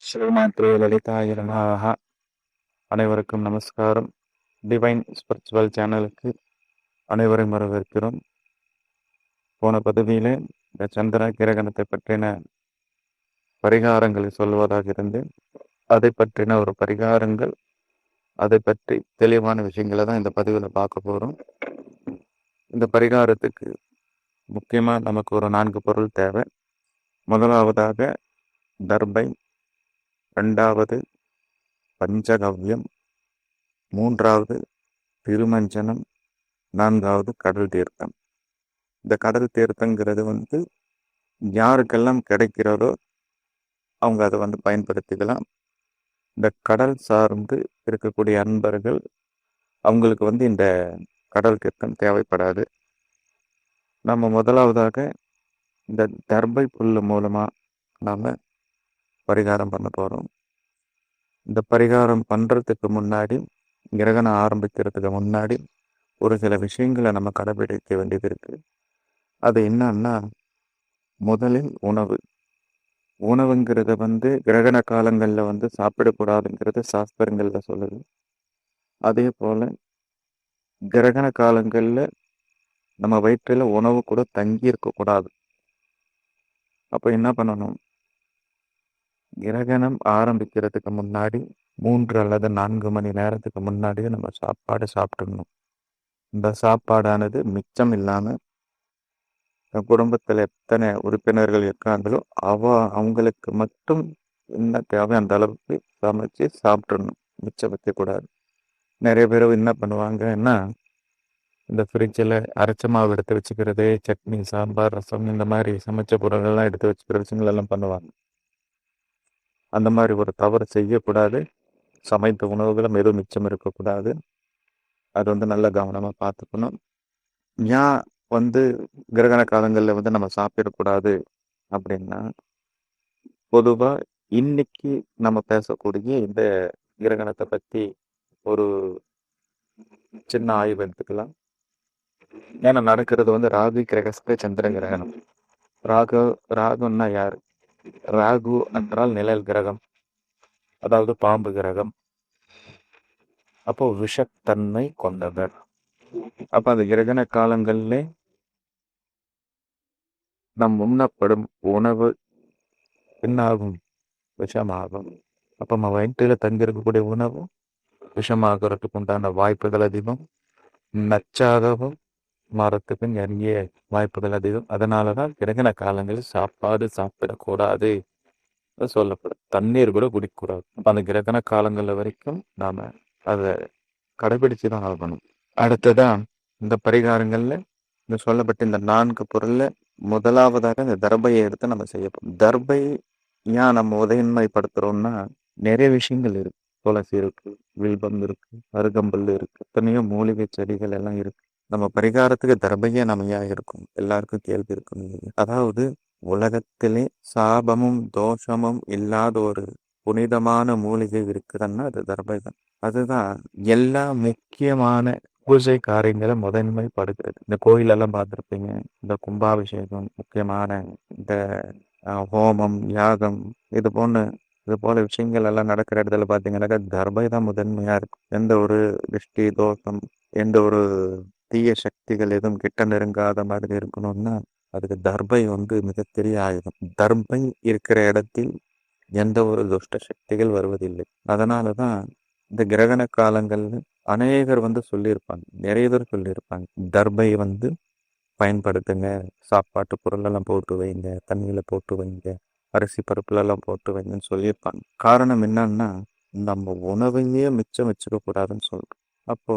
ஸ்ரீமாத்ரே லலிதாய நமஹ. அனைவருக்கும் நமஸ்காரம். டிவைன் ஸ்பிரிச்சுவல் சேனலுக்கு அனைவரும் வரவேற்கிறோம். போன பதவியிலே இந்த சந்திர கிரகணத்தை பற்றின பரிகாரங்களை சொல்வதாக இருந்து அதை பற்றின ஒரு பரிகாரங்கள், அதை பற்றி தெளிவான விஷயங்களை தான் இந்த பதிவில் பார்க்க போகிறோம். இந்த பரிகாரத்துக்கு முக்கியமாக நமக்கு ஒரு 4 பொருள் தேவை. முதலாவதாக தர்பை, 2வது பஞ்சகவ்யம், 3வது திருமஞ்சனம், 4வது கடல் தீர்த்தம். இந்த கடல் தீர்த்தங்கிறது யாருக்கெல்லாம் கிடைக்கிறதோ அவங்க அதை பயன்படுத்திக்கலாம். இந்த கடல் சார்ந்து இருக்கக்கூடிய அன்பர்கள் அவங்களுக்கு இந்த கடல் தீர்த்தம் தேவைப்படாது. நம்ம முதலாவதாக இந்த தர்பை புல்லு மூலமா நாம பரிகாரம் பண்ண போறோம். இந்த பரிகாரம் பண்றதுக்கு முன்னாடி, கிரகணம் ஆரம்பிக்கிறதுக்கு முன்னாடி ஒரு சில விஷயங்களை நம்ம கடைபிடிக்க வேண்டியது இருக்கு. அது என்னன்னா, முதலில் உணவு. உணவுங்கிறத கிரகண காலங்கள்ல சாப்பிடக்கூடாதுங்கிறது சாஸ்திரங்கள்ல சொல்லுது. அதே போல கிரகண காலங்கள்ல நம்ம வயிற்றுல உணவு கூட தங்கி இருக்க கூடாது. அப்ப என்ன பண்ணணும்? கிரகணம் ஆரம்பிக்கிறதுக்கு முன்னாடி 3 அல்லது 4 மணி நேரத்துக்கு முன்னாடியே நம்ம சாப்பாடு சாப்பிட்டுடணும். இந்த சாப்பாடானது மிச்சம் இல்லாம குடும்பத்துல எத்தனை உறுப்பினர்கள் இருக்காங்களோ அவங்களுக்கு மட்டும் என்ன தேவை அந்த அளவுக்கு சமைச்சு சாப்பிட்டுடணும். மிச்சம் வைக்கக்கூடாது. நிறைய பேர் என்ன பண்ணுவாங்கன்னா, இந்த ஃப்ரிட்ஜில் அரைச்ச மாவு எடுத்து வச்சுக்கிறது, சட்னி, சாம்பார், ரசம் இந்த மாதிரி சமைச்ச பொருள்கள்லாம் எடுத்து வச்சுக்கிற விஷயங்களெல்லாம் பண்ணுவாங்க. அந்த மாதிரி ஒரு தவறு செய்யக்கூடாது. சமைத்த உணவுகளும் எதுவும் மிச்சம் இருக்கக்கூடாது. அது நல்ல கவனமாக பார்த்துக்கணும். ஏன் கிரகண காலங்களில் நம்ம சாப்பிடக்கூடாது அப்படின்னா, பொதுவாக இன்னைக்கு நம்ம பேசக்கூடிய இந்த கிரகணத்தை பற்றி ஒரு சின்ன ஆய்வு எடுத்துக்கலாம். ஏன்னா நடக்கிறது ராகு கிரகஸ்த சந்திர கிரகணம். ராகுன்னா யாரு? ராகு என்றால் நிழல் கிரகம், அதாவது பாம்பு கிரகம். அப்போ விஷத்தன்மை கொண்டவர். அப்ப அந்த கிரகண காலங்களிலே நம் உண்ணப்படும் உணவு என்னாகும்? விஷமாகும். அப்ப நம்ம வயிற்றில தங்கியிருக்கக்கூடிய உணவு விஷமாகிறதுக்கு உண்டான வாய்ப்புகள் அதிகம். நச்சாகவும் மாறத்துக்கு நிறைய வாய்ப்புகள் அதிகம். அதனாலதான் கிரகண காலங்களில் சாப்பாடு சாப்பிடக்கூடாது சொல்லப்படும். தண்ணீர் கூட குடிக்கக்கூடாது. அப்ப அந்த கிரகண காலங்கள்ல வரைக்கும் நாம அதை கடைபிடிச்சுதான் ஆகணும். அடுத்ததான் இந்த பரிகாரங்கள்ல இந்த சொல்லப்பட்ட இந்த 4 பொருள்ல முதலாவதாக இந்த தர்பையை எடுத்து நம்ம செய்யப்போம். தர்பை ஏன் நம்ம உதயன்மைப்படுத்துறோம்னா, நிறைய விஷயங்கள் இருக்கு. துளசி இருக்கு, வில்பம் இருக்கு, அருகம்புல் இருக்கு, எத்தனையோ மூலிகை செடிகள் எல்லாம் இருக்கு. நம்ம பரிகாரத்துக்கு தர்பையே நம்ம ஏன் இருக்கும்? எல்லாருக்கும் கேள்வி இருக்கும். அதாவது உலகத்திலே சாபமும் தோஷமும் இல்லாத ஒரு புனிதமான மூலிகை இருக்குதுன்னா அது தர்பை தான். அதுதான் எல்லா முக்கியமான பூஜை காரியங்களை முதன்மைப்படுத்துறது. இந்த கோயிலெல்லாம் பார்த்துருப்பீங்க. இந்த கும்பாபிஷேகம், முக்கியமான இந்த ஹோமம், யாகம், இது போல விஷயங்கள் எல்லாம் நடக்கிற இடத்துல பார்த்தீங்கன்னாக்கா தர்பை தான் முதன்மையா இருக்கும். எந்த ஒரு திருஷ்டி தோஷம், எந்த ஒரு தீய சக்திகள் எதுவும் கிட்ட நெருங்காத மாதிரி இருக்கணும்னா அதுக்கு தர்பை மிகப்பெரிய ஆயுதம். தர்பை இருக்கிற இடத்தில் எந்த ஒரு துஷ்ட சக்திகள் வருவதில்லை. அதனாலதான் இந்த கிரகண காலங்கள்ல அநேகர் சொல்லியிருப்பாங்க, நிறைய பேர் சொல்லியிருப்பாங்க, தர்பை பயன்படுத்துங்க, சாப்பாட்டு பொருள் எல்லாம் போட்டு வைங்க, தண்ணியில போட்டு வைங்க, அரிசி பருப்புல எல்லாம் போட்டு வைங்கன்னு சொல்லியிருப்பாங்க. காரணம் என்னன்னா, நம்ம உணவையே மிச்சம் வச்சுக்க கூடாதுன்னு சொல்றோம். அப்போ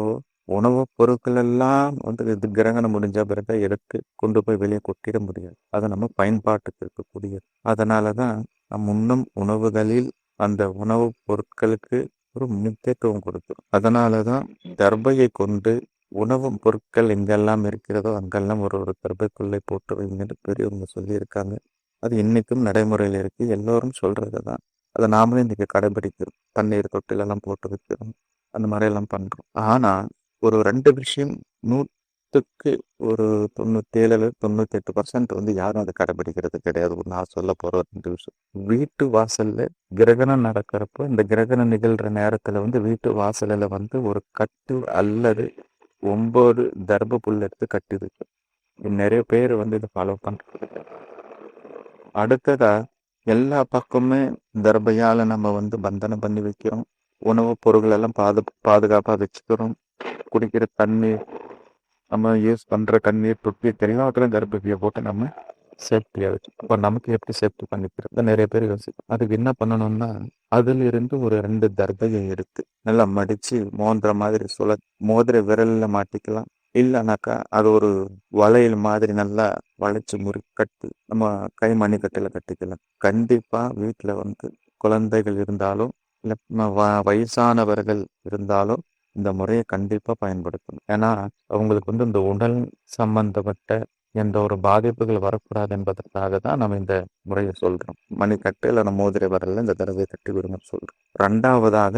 உணவு பொருட்கள் எல்லாம் இது கிரகணம் முடிஞ்ச பிறகு எடுத்து கொண்டு போய் வெளியே கொட்டிட முடியாது. அதை நம்ம பயன்பாட்டுக்கு இருக்கக்கூடியது. அதனாலதான் நம் உண்ணும் உணவுகளில் அந்த உணவுப் பொருட்களுக்கு ஒரு முக்கியத்துவம் கொடுக்கும். அதனாலதான் தர்பையை கொண்டு உணவு பொருட்கள் எங்கெல்லாம் இருக்கிறதோ அங்கெல்லாம் ஒரு தர்பைக்குள்ளே போட்டு வைங்கன்னு பெரியவங்க சொல்லியிருக்காங்க. அது இன்னைக்கும் நடைமுறையில் இருக்கு. எல்லோரும் சொல்றதுதான். அதை நாமளும் இன்னைக்கு கடைபிடிக்கிறோம். தண்ணீர் தொட்டிலெல்லாம் போட்டு வைக்கிறோம். அந்த மாதிரி எல்லாம் பண்றோம். ஆனா ஒரு 2 விஷயம் 100க்கு ஒரு 97 98% வந்து யாரும் அதை கடைபிடிக்கிறது கிடையாது. நான் சொல்ல போற ஒரு 2 விஷயம். வீட்டு வாசல்ல கிரகணம் நடக்கிறப்போ, இந்த கிரகணம் நிகழ்ற நேரத்துல வந்து வீட்டு வாசல்ல வந்து ஒரு கட்டு அல்லது 9 தர்ப புல் எடுத்து கட்டி இருக்கு. நிறைய பேர் வந்து இதை ஃபாலோ பண்றது. அடுத்ததா எல்லா பக்கமுமே தர்பையால நம்ம வந்து பந்தனம் பண்ணி வைக்கிறோம். உணவுப் பொருட்கள் எல்லாம் பாதுகாப்பா வச்சுக்கிறோம். குடிக்கிற தண்ணி, நம்ம யூஸ் பண்ற கண்ணீர் தொட்டி எல்லாத்துலயும் தர்பையை போட்டு நம்ம சேஃப்டியா வச்சு, அப்ப நமக்கு எப்படி சேஃப்டி பண்ணிக்கிறது நிறைய பேர் யோசிக்கும். அதுக்கு என்ன பண்ணணும்னா, அதுல இருந்து ஒரு 2 தர்பையை எடுத்து நல்லா மடிச்சு மோந்திர மாதிரி மோதிர விரல்ல மாட்டிக்கலாம். இல்லைனாக்கா அது ஒரு வளையல் மாதிரி நல்லா வளைச்சு கட்டி நம்ம கை மணிக்கட்டில கட்டிக்கலாம். கண்டிப்பா வீட்டுல வந்து குழந்தைகள் இருந்தாலும் இல்ல வயசானவர்கள் இருந்தாலும் இந்த முறையை கண்டிப்பா பயன்படுத்தணும். ஏன்னா அவங்களுக்கு வந்து இந்த உடல் சம்பந்தப்பட்ட எந்த ஒரு பாதிப்புகள் வரக்கூடாது என்பதற்காக தான் நம்ம இந்த முறையை சொல்றோம். மணிக்கட்டு இல்ல நம்ம மோதிர விரல்ல இந்த தடவை கட்டி விடுங்க சொல்றோம். 2வதாக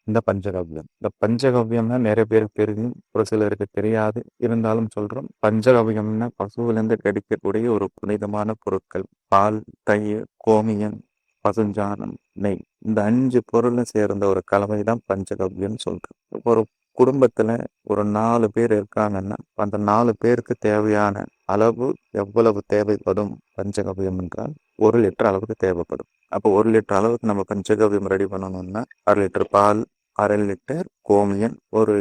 இந்த பஞ்சகவ்யம். இந்த பஞ்சகவ்யம்னா நிறைய பேருக்கு தெரியும், ஒரு சிலருக்கு தெரியாது. இருந்தாலும் சொல்றோம். பஞ்சகவ்யம்னா பசுவிலிருந்து கிடைக்கக்கூடிய ஒரு புனிதமான பொருட்கள். பால், தயிர், கோமியம், பசுஞ்சாணம், நெய். இந்த 5 பொருளும் சேர்ந்த ஒரு கலவை தான் பஞ்சகவ்யம் சொல்றோம். ஒரு குடும்பத்துல ஒரு 4 பேர் இருக்காங்கன்னா அந்த 4 பேருக்கு தேவையான அளவு எவ்வளவு தேவைப்படும் பஞ்சகவ்யம் என்றால் 1 லிட்டர் அளவுக்கு தேவைப்படும். அப்போ 1 லிட்டர் அளவுக்கு நம்ம பஞ்சகவ்யம் ரெடி பண்ணணும்னா 1/2 லிட்டர் பால், 1/2 லிட்டர் கோமியம், ஒரு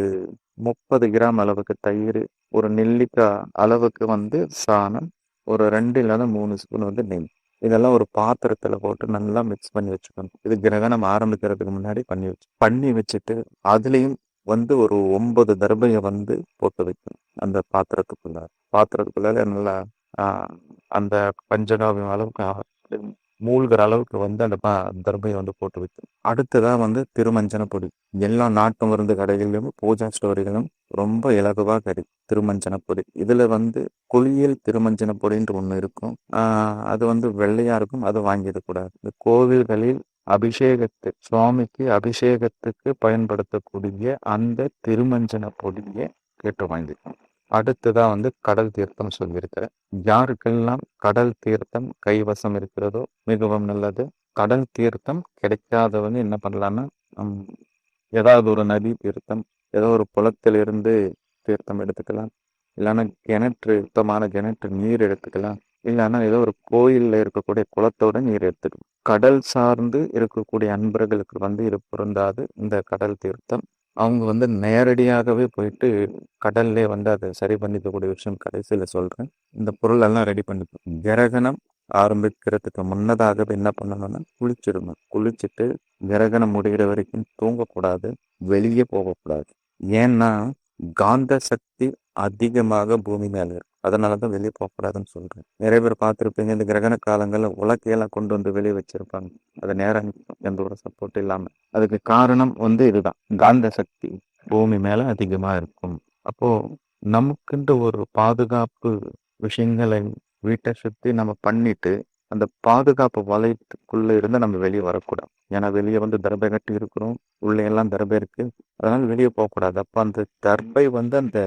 30 கிராம் அளவுக்கு தயிர், ஒரு நெல்லிக்காய் அளவுக்கு வந்து சாணம், ஒரு 2 இல்லைன்னா 3 ஸ்பூன் வந்து நெய். இதெல்லாம் ஒரு பாத்திரத்துல போட்டு நல்லா மிக்ஸ் பண்ணி வச்சுக்கணும். இது கிரகணம் ஆரம்பிக்கிறதுக்கு முன்னாடி பண்ணி வச்சுட்டு அதுலயும் வந்து ஒரு 9 தர்பையை வந்து போட்டு வைக்கணும். அந்த பாத்திரத்துக்குள்ளார நல்லா அந்த பஞ்சகாவியம் அளவுக்கு மூழ்கிற அளவுக்கு வந்து அந்த தர்பையை வந்து போட்டு வைக்கணும். அடுத்ததா வந்து திருமஞ்சன பொடி. எல்லா நாட்டு மருந்து கடைகளிலும் பூஜா ஸ்டோரிகளும் ரொம்ப இலகுவா கிடைக்கும் திருமஞ்சன பொடி. இதுல வந்து குளியல் திருமஞ்சன பொடின்ற ஒண்ணு இருக்கும். அது வந்து வெள்ளையா இருக்கும். அது வாங்கிடக்கூடாது. இந்த கோவில்களில் சுவாமிக்கு அபிஷேகத்துக்கு பயன்படுத்தக்கூடிய அந்த திருமஞ்சன பொடியை கேட்டு வாங்கிக்கணும். அடுத்ததான் வந்து கடல் தீர்த்தம் சொல்லியிருக்கிறேன். யாருக்கெல்லாம் கடல் தீர்த்தம் கைவசம் இருக்கிறதோ மிகவும் நல்லது. கடல் தீர்த்தம் கிடைக்காதவங்க என்ன பண்ணலாம்னா, ஏதாவது ஒரு நதி தீர்த்தம், ஏதோ ஒரு குளத்திலிருந்து தீர்த்தம் எடுத்துக்கலாம். இல்லைன்னா சுத்தமான கிணற்று நீர் எடுத்துக்கலாம். இல்லைன்னா ஏதோ ஒரு கோயில்ல இருக்கக்கூடிய குளத்தோட நீர் எடுத்துக்கலாம். கடல் சார்ந்து இருக்கக்கூடிய அன்பர்களுக்கு வந்து இது பொருந்தாது. இந்த கடல் தீர்த்தம் அவங்க வந்து நேரடியாகவே போயிட்டு கடல்லே வந்து அதை சரி பண்ணிக்கக்கூடிய விஷயம் கடைசியில சொல்றேன். இந்த பொருள் எல்லாம் ரெடி பண்ணிக்கணும். கிரகணம் ஆரம்பிக்கிறதுக்கு முன்னதாகவே என்ன பண்ணணும்னா குளிச்சிடணும். குளிச்சுட்டு கிரகணம் முடிகிற வரைக்கும் தூங்கக்கூடாது, வெளியே போகக்கூடாது. ஏன்னா காந்த சக்தி அதிகமாக பூமி மேல இருக்கு. அதனாலதான் வெளியே போகக்கூடாதுன்னு சொல்றேன். நிறைய பேர் பார்த்திருப்பீங்க, இந்த கிரகண காலங்கள்ல உலக்கையெல்லாம் கொண்டு வந்து வெளியே வச்சிருப்பாங்க. அது நேரம் எந்த ஒரு சப்போர்ட் இல்லாம. அதுக்கு காரணம் வந்து இதுதான், காந்த சக்தி பூமி மேல அதிகமா இருக்கும். அப்போ நமக்குன்ற ஒரு பாதுகாப்பு விஷயங்களை வீட்டை சுத்தி நம்ம பண்ணிட்டு அந்த பாதுகாப்பு வலயத்துக்குள்ள இருந்து நம்ம வெளியே வரக்கூடாது. ஏன்னா வெளியே வந்து தர்பை கட்டி இருக்கிறோம், உள்ள எல்லாம் தர்பை இருக்கு. அதனால வெளியே போகக்கூடாது. அப்ப அந்த தர்பை வந்து அந்த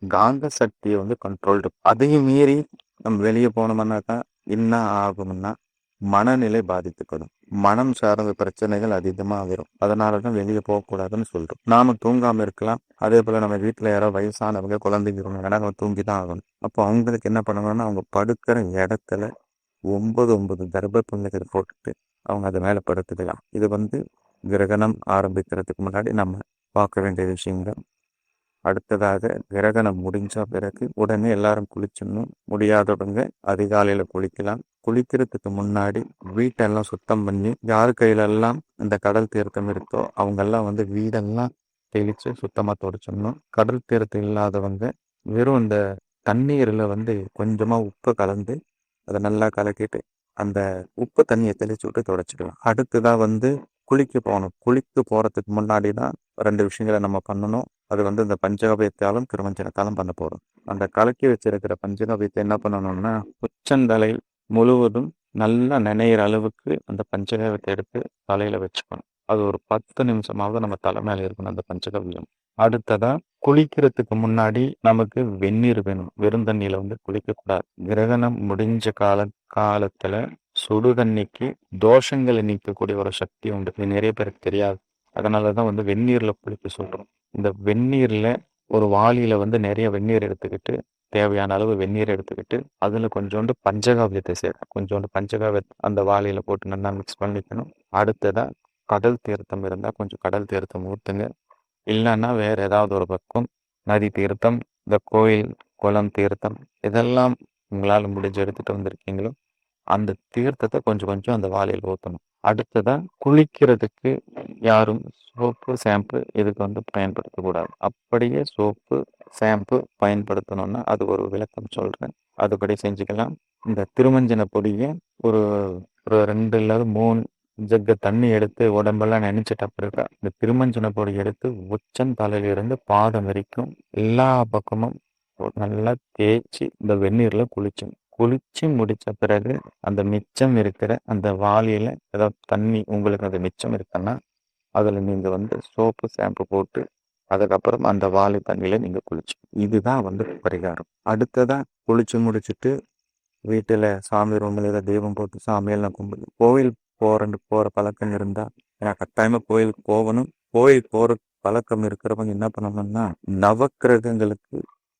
காந்த சக்தியை வந்து கண்ட்ரோல்டு. அதையும் மீறி நம்ம வெளியே போனோம்னாக்கா என்ன ஆகும்னா மனநிலை பாதித்துக்கணும். மனம் சார்ந்த பிரச்சனைகள் அதிகமா வரும். அதனாலதான் வெளியே போகக்கூடாதுன்னு சொல்றோம். நாம தூங்காம இருக்கலாம். அதே போல நம்ம வீட்டுல யாரோ வயசானவங்க குழந்தைங்க நம்ம தூங்கிதான் ஆகணும். அப்போ அவங்களுக்கு என்ன பண்ணணும்னா அவங்க படுக்கிற இடத்துல 9 தர்ப புல்லுகள் போட்டுட்டு அவங்க அதை மேல படுத்துக்கலாம். இது வந்து கிரகணம் ஆரம்பிக்கிறதுக்கு முன்னாடி நம்ம பார்க்க வேண்டிய விஷயங்கள். அடுத்ததாக கிரகணம் முடிஞ்ச பிறகு உடனே எல்லாரும் குளிச்சிடணும். முடியாதவங்க அதிகாலையில குளிக்கலாம். குளிக்கிறதுக்கு முன்னாடி வீட்டெல்லாம் சுத்தம் பண்ணி, யார் கையில எல்லாம் இந்த கடல் தீர்த்தம் இருக்கோ அவங்க எல்லாம் வந்து வீடெல்லாம் தெளிச்சு சுத்தமா தொடச்சிடணும். கடல் தீர்த்தம் இல்லாதவங்க வெறும் இந்த தண்ணீர்ல வந்து கொஞ்சமா உப்பு கலந்து அதை நல்லா கலக்கிட்டு அந்த உப்பு தண்ணியை தெளிச்சு விட்டு தொடச்சிக்கலாம். அடுத்துதான் வந்து குளிக்க போகணும். குளிக்க போறதுக்கு முன்னாடி தான் 2 விஷயங்களை நம்ம பண்ணணும். அது வந்து இந்த பஞ்சகவ்யத்தாலும் திருமஞ்சனத்தாலும் பண்ண போறோம். அந்த கலக்கி வச்சிருக்கிற பஞ்சகவ்யத்தை என்ன பண்ணணும்னா உச்சந்தலை முழுவதும் நல்லா நினைகிற அளவுக்கு அந்த பஞ்சகவ்யத்தை எடுத்து தலையில வச்சுக்கணும். அது ஒரு 10 நிமிஷமாவது நம்ம தலை மேல இருக்கணும் அந்த பஞ்சகவ்யம். அடுத்ததா குளிக்கிறதுக்கு முன்னாடி நமக்கு வெந்நீர் வேணும். வெறும் தண்ணியில வந்து குளிக்கக்கூடாது. கிரகணம் முடிஞ்ச காலத்துல சுடு தண்ணிக்கு தோஷங்களை நீக்கக்கூடிய ஒரு சக்தி உண்டு. இது நிறைய பேருக்கு தெரியாது. அதனாலதான் வந்து வெந்நீர்ல குளிக்க சொல்றோம். இந்த வெந்நீர்ல ஒரு வாளியில வந்து நிறைய வெந்நீர் எடுத்துக்கிட்டு, தேவையான அளவு வெந்நீர் எடுத்துக்கிட்டு, அதுல கொஞ்சோண்டு பஞ்சகாவியத்தை சேர்க்கணும். கொஞ்சோண்டு பஞ்சகாவியத்தை அந்த வாளியில போட்டு நல்லா மிக்ஸ் பண்ணிக்கணும். அடுத்ததா கடல் தீர்த்தம் இருந்தா கொஞ்சம் கடல் தீர்த்தம் ஊத்துங்க. இல்லைன்னா வேற ஏதாவது ஒரு பக்கம் நதி தீர்த்தம், இந்த கோயில் குளம் தீர்த்தம், இதெல்லாம் உங்களால முடிஞ்ச எடுத்துட்டு வந்திருக்கீங்களோ அந்த தீர்த்தத்தை கொஞ்சம் கொஞ்சம் அந்த வாளியில் ஊற்றணும். அடுத்ததா குளிக்கிறதுக்கு யாரும் சோப்பு ஷாம்பு இதுக்கு வந்து பயன்படுத்தக்கூடாது. அப்படியே சோப்பு ஷாம்பு பயன்படுத்தணும்னா அது ஒரு விளக்கம் சொல்றேன், அதுபடி செஞ்சுக்கலாம். இந்த திருமஞ்சன பொடியை ஒரு ஒரு 2 அல்லது 3 ஜக்க தண்ணி எடுத்து உடம்பெல்லாம் நினைச்சிட்ட பிறகு இந்த திருமஞ்சன பொடி எடுத்து உச்சந்தலையிலிருந்து பாதம் வரைக்கும் எல்லா பக்கமும் நல்லா தேய்ச்சி இந்த வெந்நீர்ல குளிச்சு முடிச்ச பிறகு அந்த மிச்சம் இருக்கிற அந்த வாளியில ஏதாவது தண்ணி உங்களுக்கு அது மிச்சம் இருக்குன்னா அதுல நீங்க வந்து சோப்பு ஷாம்பு போட்டு அதுக்கப்புறம் அந்த வாளி தண்ணியில நீங்க குளிச்சு, இதுதான் வந்து பரிகாரம். அடுத்ததா குளிச்சு முடிச்சுட்டு வீட்டுல சாமி ரூம்ல ஏதாவது தெய்வம் போட்டு சாமியெல்லாம் கும்பிடு. கோவில் போற பழக்கம் இருந்தா ஏன்னா கட்டாயமா கோயிலுக்கு போகணும். கோயில் போற பழக்கம் இருக்கிறவங்க என்ன பண்ணணும்னா நவக்கிரகங்களுக்கு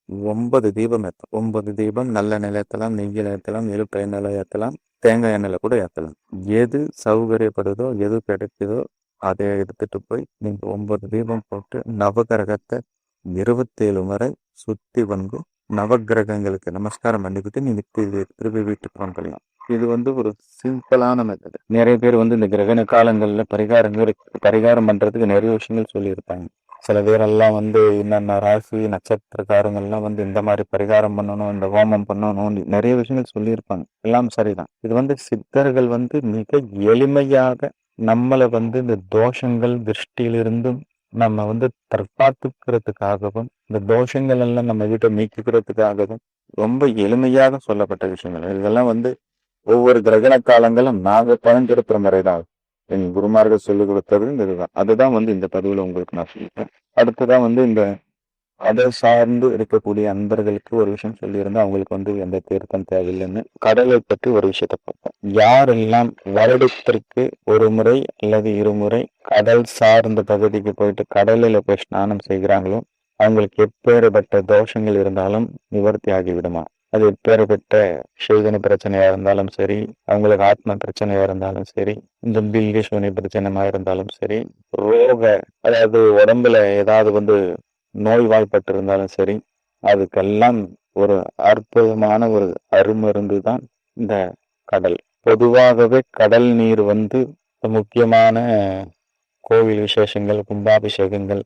9 தீபம் ஏற்றலாம். 9 தீபம் நல்ல நிலையத்தலாம், நெய்யில் ஏற்றலாம், எலுப்பை நிலை ஏற்றலாம், தேங்காய் எண்ணெயில் கூட ஏற்றலாம். எது சௌகரியப்படுதோ எது கிடைக்குதோ அதை எடுத்துட்டு போய் நீங்க 9 தீபம் போட்டு நவகிரகத்தை 27 முறை சுத்தி வந்து நவகிரகங்களுக்கு நமஸ்காரம் பண்ணிக்கிட்டு நீங்க திருப்பி வீட்டுக்கு வந்துடலாம். இது வந்து ஒரு சிம்பிளான மெத்தட். நிறைய பேர் வந்து இந்த கிரகண காலங்கள்ல பரிகாரம் பண்றதுக்கு நிறைய விஷயங்கள் சொல்லியிருப்பாங்க. சில பேரெல்லாம் வந்து என்னென்ன ராசி நட்சத்திரக்காரங்கள்லாம் வந்து இந்த மாதிரி பரிகாரம் பண்ணணும், இந்த ஹோமம் பண்ணணும், நிறைய விஷயங்கள் சொல்லியிருப்பாங்க. எல்லாம் சரிதான். இது வந்து சித்தர்கள் வந்து மிக எளிமையாக நம்மளை வந்து இந்த தோஷங்கள் திருஷ்டியிலிருந்தும் நம்ம வந்து தற்காத்துக்கிறதுக்காகவும் இந்த தோஷங்கள் எல்லாம் நம்ம வீட்டை நீக்கிக்கிறதுக்காகவும் ரொம்ப எளிமையாக சொல்லப்பட்ட விஷயங்கள். இதெல்லாம் வந்து ஒவ்வொரு கிரகண காலங்களும் நாங்க பயன்படுத்துற முறைதான். என் குருமார்கள் சொல்லிக் கொடுத்தது இதுதான். அதுதான் வந்து இந்த பதிவுல உங்களுக்கு நான் சொல்லிட்டேன். அடுத்ததான் வந்து இந்த அதை சார்ந்து இருக்கக்கூடிய அன்பர்களுக்கு ஒரு விஷயம் சொல்லியிருந்தா அவங்களுக்கு வந்து எந்த தீர்த்தம் தேவையில்லைன்னு. கடலை பற்றி ஒரு விஷயத்த பார்ப்போம். யாரெல்லாம் வருடத்திற்கு ஒரு முறை அல்லது இருமுறை கடல் சார்ந்த பகுதிக்கு போயிட்டு கடலில் போய் ஸ்நானம் செய்கிறாங்களோ அவங்களுக்கு எப்பேற்பட்ட தோஷங்கள் இருந்தாலும் நிவர்த்தி ஆகிவிடுமா. அது எப்பேற்பட்ட செய்தன பிரச்சனையா இருந்தாலும் சரி, அவங்களுக்கு ஆத்ம பிரச்சனையா இருந்தாலும் சரி, இந்த பில்கி சூனி பிரச்சனையா இருந்தாலும் சரி, ரோக அதாவது உடம்புல ஏதாவது வந்து நோய்வாய்ப்பட்டு இருந்தாலும் சரி, அதுக்கெல்லாம் ஒரு அற்புதமான ஒரு அருமருந்து தான் இந்த கடல். பொதுவாகவே கடல் நீர் வந்து முக்கியமான கோவில் விசேஷங்கள், கும்பாபிஷேகங்கள்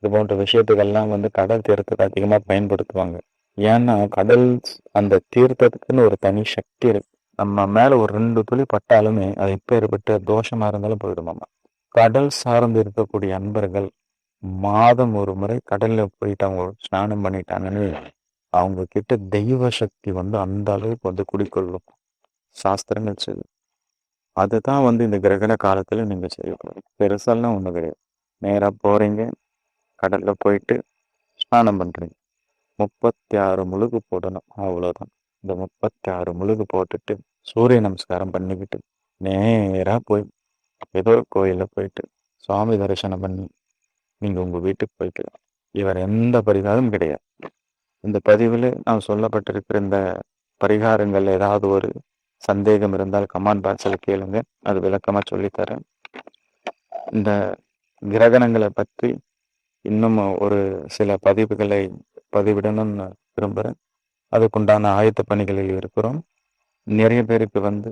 இது போன்ற விஷயத்துக்கெல்லாம் வந்து கடல் தீர்த்தத்தை அதிகமா பயன்படுத்துவாங்க. ஏன்னா கடல் அந்த தீர்த்தத்துக்குன்னு ஒரு தனி சக்தி இருக்கு. நம்ம மேல ஒரு 2 துளி பட்டாலுமே அது எப்பேற்பட்ட தோஷமா இருந்தாலும் போயிடுமாமா. கடல் சார்ந்து இருக்கக்கூடிய அன்பர்கள் மாதம் ஒரு முறை கடல்ல போயிட்டு அவங்க ஸ்நானம் பண்ணிட்டாங்கன்னு அவங்க கிட்ட தெய்வ சக்தி வந்து அந்த அளவுக்கு வந்து குடிக்கொள்ளும் சாஸ்திரங்கள் செய்யும். அதுதான் வந்து இந்த கிரகண காலத்துல நீங்க செய்யக்கூடாது. பெருசாலாம் ஒண்ணு கிடையாது. நேரா போறீங்க, கடல்ல போயிட்டு ஸ்நானம் பண்றீங்க, 36 முழுகு போடணும், அவ்வளவுதான். இந்த 36 முழுகு போட்டுட்டு சூரிய நமஸ்காரம் பண்ணிக்கிட்டு நேரா போய் ஏதோ கோயில போயிட்டு சுவாமி தரிசனம் பண்ணி நீங்க உங்க வீட்டுக்கு போய்க்கலாம். இவர் எந்த பரிகாரமும் கிடையாது. இந்த பதிவில் நான் சொல்லப்பட்டிருக்கிற இந்த பரிகாரங்கள் ஏதாவது ஒரு சந்தேகம் இருந்தால் கமெண்ட் பாக்ஸில் கேளுங்க, அது விளக்கமா சொல்லித்தரேன். இந்த கிரகணங்களை பற்றி இன்னும் ஒரு சில பதிவுகளை பதிவிடணும்னு விரும்புகிறேன். அதுக்குண்டான ஆயத்த பணிகளில் இருக்கிறோம். நிறைய பேருக்கு வந்து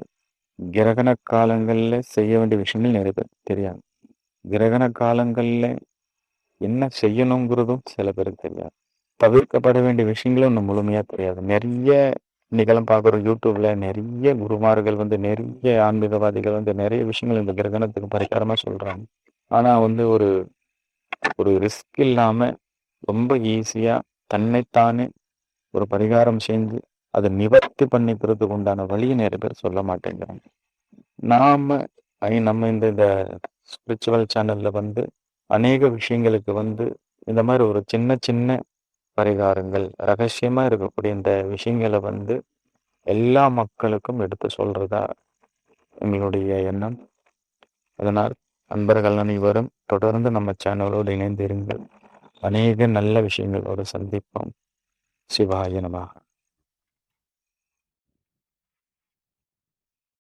கிரகண காலங்களில் செய்ய வேண்டிய விஷயங்கள் நிறைய பேருக்கு தெரியாது. கிரகண காலங்களில் என்ன செய்யணுங்கிறதும் சில பேருக்கு தெரியாது. தவிர்க்கப்பட வேண்டிய விஷயங்களும் இன்னும் முழுமையா தெரியாது. நிறைய நிகழும் பார்க்குறோம் யூடியூப்ல, நிறைய குருமார்கள் வந்து நிறைய ஆன்மீகவாதிகள் வந்து நிறைய விஷயங்கள் இந்த கிரகணத்துக்கு பரிகாரமா சொல்றாங்க. ஆனா வந்து ஒரு ஒரு ரிஸ்க் இல்லாம ரொம்ப ஈஸியா தன்னைத்தானே ஒரு பரிகாரம் செஞ்சு அதை நிவர்த்தி பண்ணிக்கிறதுக்கு உண்டான வழியை நிறைய பேர் சொல்ல மாட்டேங்கிறாங்க. நம்ம இந்த ஸ்பிரிச்சுவல் சேனலில் வந்து அநேக விஷயங்களுக்கு வந்து இந்த மாதிரி ஒரு சின்ன சின்ன பரிகாரங்கள், ரகசியமாக இருக்கக்கூடிய இந்த விஷயங்களை வந்து எல்லா மக்களுக்கும் எடுத்து சொல்கிறதா எங்களுடைய எண்ணம். அதனால் அன்பர்கள் அனைவரும் தொடர்ந்து நம்ம சேனலோடு இணைந்திருங்கள். அநேக நல்ல விஷயங்களோடு சந்திப்போம். சிவாய நமः.